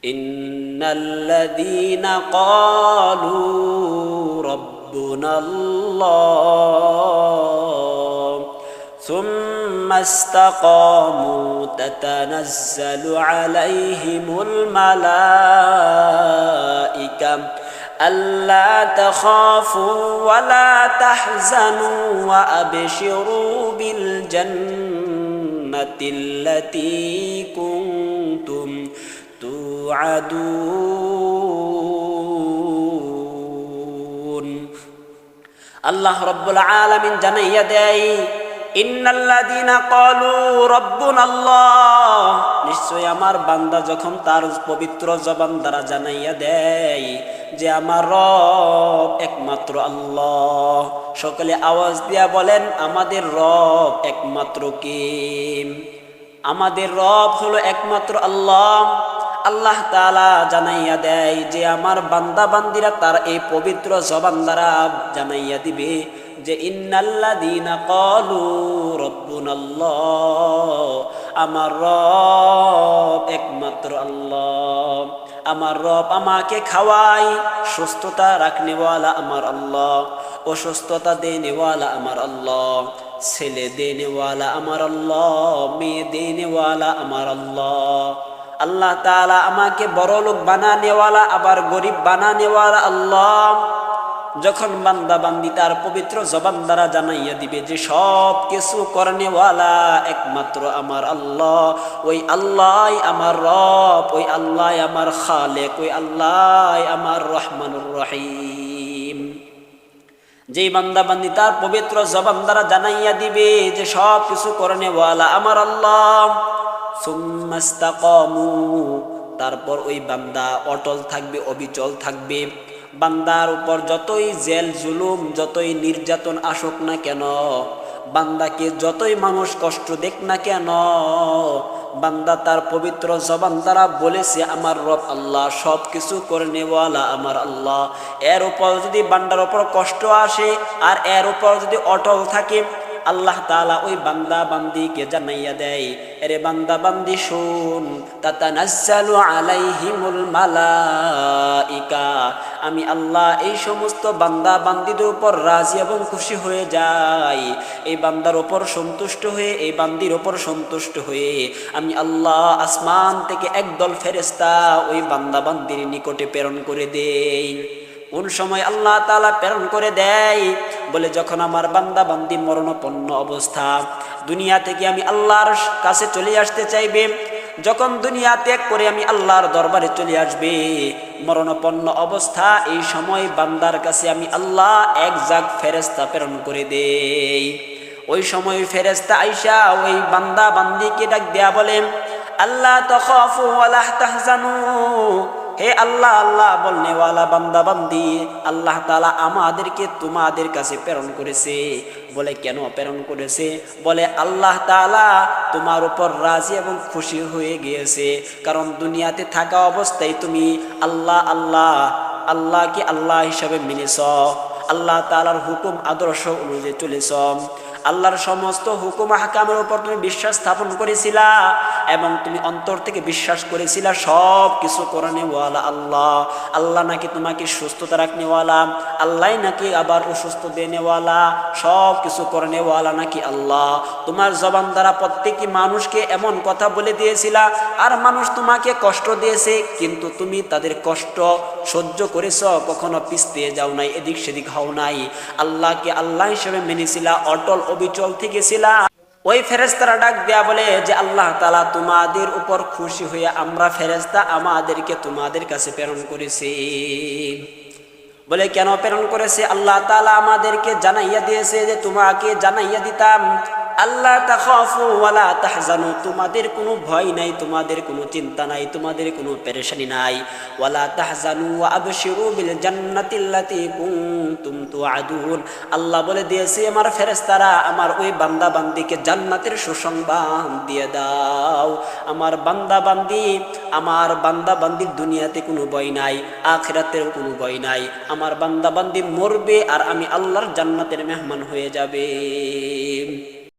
ইন্নাল্লাযীনা ক্বালু রাব্বুনাল্লাহ সুম্মা ইসতাকামু তাতানাজ্জালু আলাইহিমুল মালাইকা আল্লা তাখাফু ওয়া লা তাহজানু ওয়া আবশিরু বিল জান্নাতিল্লাতী কুনতুম তুআদুন। আল্লাহ রাব্বুল আলামিন জানাইয়া দেয়, ইন্নাল্লাযীনা ক্বালু রাব্বুনাল্লাহ, নিশ্চয় আমার বান্দা যখন তার পবিত্র জবান দ্বারা জানাইয়া দেয় যে আমার রব একমাত্র আল্লাহ, সকলে আওয়াজ দিয়া বলেন আমাদের রব একমাত্র কে? আমাদের রব হলো একমাত্র আল্লাহ। আল্লাহ তাআলা জানাইয়া দেয় যে আমার বান্দা বান্দিরা তার এই পবিত্র জবান দ্বারা জানাইয়া দিবে যে ইন্নাল্লাযীনা ক্বালু রাব্বুনাল্লাহ, আমার রব একমাত্র আল্লাহ। আমার রব আমাকে খাওয়াই, সুস্থতা রাখনেওয়ালা আমার আল্লাহ, অসুস্থতা দেনেওয়ালা আমার আল্লাহ, ছেলে দেনেওয়ালা আমার আল্লাহ, মেয়ে দেনেওয়ালা আমার আল্লাহ। আল্লাহ তাআলা আমাকে বড় লোক বানানেওয়ালা আবার গরিব বানানেওয়ালা আল্লাহ। যখন বান্দা বান্দি তার পবিত্র জবান দ্বারা জানাইয়া দিবে যে সব কিছু করনেওয়ালা একমাত্র আমার আল্লাহ, ওই আল্লাহ আমার রব, ওই আল্লাহ আমার খালেক, ওই আল্লাহ আমার রহমানুর রহিম। যেই বান্দা বান্দি তার পবিত্র জবান দ্বারা জানাইয়া দিবে যে সব কিছু করনেওয়ালা আমার আল্লাহ, সুম্মা ইসতাকামু, তারপর ওই বান্দা অটল থাকবে, অবিচল থাকবে। বান্দার উপর যতই জেল জুলুম, যতই নির্যাতন আসুক না কেন, বান্দাকে যতই মানুষ কষ্ট দেখ না কেন, বান্দা তার পবিত্র জবান দ্বারা বলেছে আমার রব আল্লাহ, সব কিছু করনেওয়ালা আমার আল্লাহ। এর উপর যদি বান্দার উপর কষ্ট আসে আর এর উপর যদি অটল থাকে, আল্লাহ তাআলা ওই বান্দা বান্দিকে জানাইয়া দেয়, এরে বান্দা বান্দি শুন, তাতানাজ্জালু আলাইহিমুল মালাইকা, আমি আল্লাহ এই সমস্ত বান্দা বান্দিদের উপর রাজি এবং খুশি হয়ে যাই। এই বান্দার উপর সন্তুষ্ট হয়ে, এই বান্দির উপর সন্তুষ্ট হয়ে আমি আল্লাহ আসমান থেকে একদল ফেরেশতা ওই বান্দা বান্দির নিকটে প্রেরণ করে দেই। কোন সময় আল্লাহ তাআলা প্রেরণ করে দেয়? বলে যখন আমার বান্দা বান্দি মরণাপন্ন অবস্থা, দুনিয়া থেকে আমি আল্লাহর কাছে চলে আসতে চাইবে, যখন দুনিয়া ত্যাগ করে আমি আল্লাহর দরবারে চলে আসবে মরণাপন্ন অবস্থা, এই সময় বান্দার কাছে আমি আল্লাহ এক জাগ ফেরেশতা প্রেরণ করে দেই। ওই সময় ফেরেশতা আইসা ওই বান্দা বান্দিকে ডাক দেয়া বলে, আল্লাহ তাখাফু ওয়া লা তাহজানু, হে আল্লাহ আল্লাহ বলনেওয়ালা বান্দা বান্দি, আল্লাহ তাআলা আমাদেরকে তোমাদের কাছে প্রেরণ করেছে। বলে কেন প্রেরণ করেছে? বলে আল্লাহ তাআলা তোমার উপর রাজি এবং খুশি হয়ে গিয়েছে, কারণ দুনিয়াতে থাকা অবস্থায় তুমি আল্লাহ আল্লাহ আল্লাহকে আল্লাহ হিসাবে মেনেছ, আল্লাহ তাআলার হুকুম আদর্শ অনুযায়ী চলেছ, আল্লাহর সমস্ত হুকুম আহকামের উপর তুমি বিশ্বাস স্থাপন করেছিলা এবং তুমি অন্তর থেকে বিশ্বাস করেছিলা সব কিছু করনেওয়ালা আল্লাহ। আল্লাহ নাকি তোমাকে সুস্থতা রাখনেওয়ালা, আল্লাহ নাকি আবার অসুস্থ দেনেওয়ালা, সব কিছু করনেওয়ালা নাকি আল্লাহ। তোমার জবান দ্বারা প্রত্যেকটি মানুষকে এমন কথা বলে দিয়েছিলা আর মানুষ তোমাকে কষ্ট দিয়েছে, কিন্তু তুমি তাদের কষ্ট সহ্য করেছ, কখনো পিছতে যাও নাই, এদিক সেদিক হও নাই, আল্লাহকে আল্লাহ হিসেবে মেনেছিলা, অটল অবিচল থেকেছিলা। ওই ফেরেশতারা ডাক দেয়া বলে যে আল্লাহ তাআলা তোমাদের উপর খুশি হয়ে আমরা ফেরেশতা আমাদেরকে তোমাদের কাছে প্রেরণ করেছি। বলে কেন প্রেরণ করেছে? আল্লাহ তাআলা আমাদেরকে জানাইয়া দিয়েছে যে তোমাকে জানাইয়া দিতাম আল্লাহ তাখাফু ওয়া লা তাহজানু, তোমাদের কোনো ভয় নাই, তোমাদের কোনো চিন্তা নাই, তোমাদের কোনো পেরেশানি নাই। ওয়া লা তাহজানু ওয়া আবশিরু বিল জান্নাতিল্লাতী কুনতুম তুআদুন, আল্লাহ বলে দিয়েছে আমার ফেরেশতারা আমার ওই বান্দা বান্দিকে জান্নাতের সুসংবাদ দিয়ে দাও। আমার বান্দা বান্দির দুনিয়াতে কোনো ভয় নাই, আখিরাতের কোনো ভয় নাই। আমার বান্দা বান্দি মরবে আর আমি আল্লাহর জান্নাতের মেহমান হয়ে যাবে।